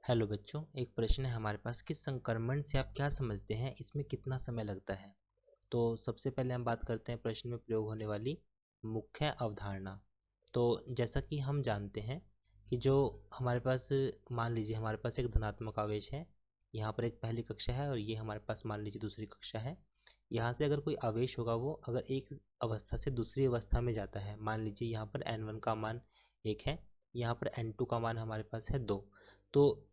Hello बच्चों, एक प्रश्न है हमारे पास कि संक्रमण से आप क्या समझते हैं, इसमें कितना समय लगता है। तो सबसे पहले हम बात करते हैं प्रश्न में प्रयोग होने वाली मुख्य अवधारणा। तो जैसा कि हम जानते हैं कि जो हमारे पास, मान लीजिए हमारे पास एक धनात्मक आवेश है, यहाँ पर एक पहली कक्षा है और ये हमारे पास मान लीजिए दूसरी कक्षा है। यहाँ से अगर कोई आवेश होगा वो अगर एक अवस्था से दूसरी अवस्था में जाता है, मान लीजिए यहाँ पर n1 का मान 1 है, यहाँ पर n2 का मान हमारे पास है 2। तो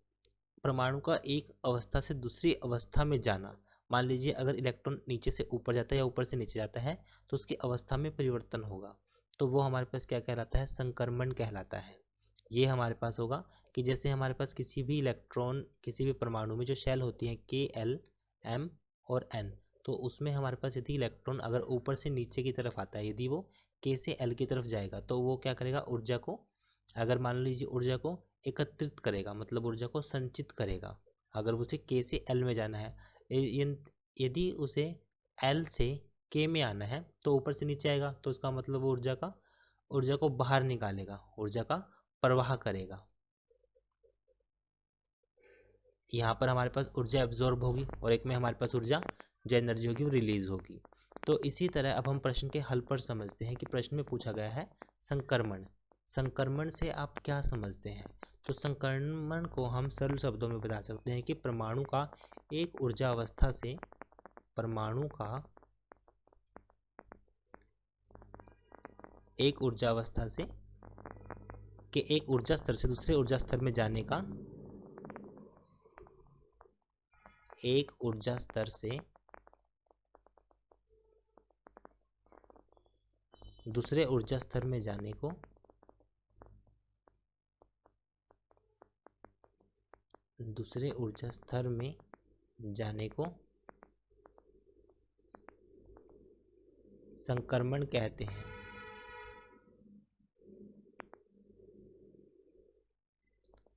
परमाणु का एक अवस्था से दूसरी अवस्था में जाना, मान लीजिए अगर इलेक्ट्रॉन नीचे से ऊपर जाता है या ऊपर से नीचे जाता है तो उसकी अवस्था में परिवर्तन होगा, तो वो हमारे पास क्या कहलाता है, संक्रमण कहलाता है। ये हमारे पास होगा कि जैसे हमारे पास किसी भी इलेक्ट्रॉन, किसी भी परमाणु में जो शेल होती हैं के, एल, एम और एन, तो उसमें हमारे पास यदि इलेक्ट्रॉन अगर ऊपर से नीचे की तरफ आता है, यदि वो के से एल की तरफ जाएगा तो वो क्या करेगा, ऊर्जा को, अगर मान लीजिए ऊर्जा को एकत्रित करेगा, मतलब ऊर्जा को संचित करेगा। अगर उसे के से एल में जाना है, यदि उसे एल से के में आना है तो ऊपर से नीचे आएगा, तो उसका मतलब वो ऊर्जा को बाहर निकालेगा, ऊर्जा का प्रवाह करेगा। यहाँ पर हमारे पास ऊर्जा एब्जॉर्ब होगी और एक में हमारे पास ऊर्जा जो एनर्जी होगी वो रिलीज होगी। तो इसी तरह अब हम प्रश्न के हल पर समझते हैं कि प्रश्न में पूछा गया है संक्रमण। संक्रमण से आप क्या समझते हैं। तो संक्रमण को हम सरल शब्दों में बता सकते हैं कि परमाणु का एक ऊर्जा अवस्था से, परमाणु का एक ऊर्जा अवस्था से के एक ऊर्जा स्तर से दूसरे ऊर्जा स्तर में जाने का, एक ऊर्जा स्तर से दूसरे ऊर्जा स्तर में जाने को दूसरे ऊर्जा स्तर में जाने को संक्रमण कहते हैं।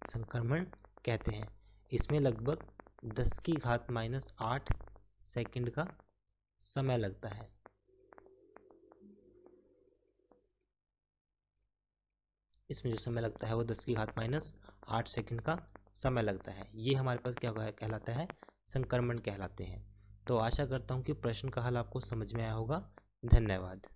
संक्रमण कहते हैं। इसमें लगभग 10 की घात -8 सेकंड का समय लगता है। इसमें जो समय लगता है वो 10 की घात -8 सेकंड का समय लगता है। ये हमारे पास क्या कहलाता है, संक्रमण कहलाते हैं। तो आशा करता हूँ कि प्रश्न का हल आपको समझ में आया होगा। धन्यवाद।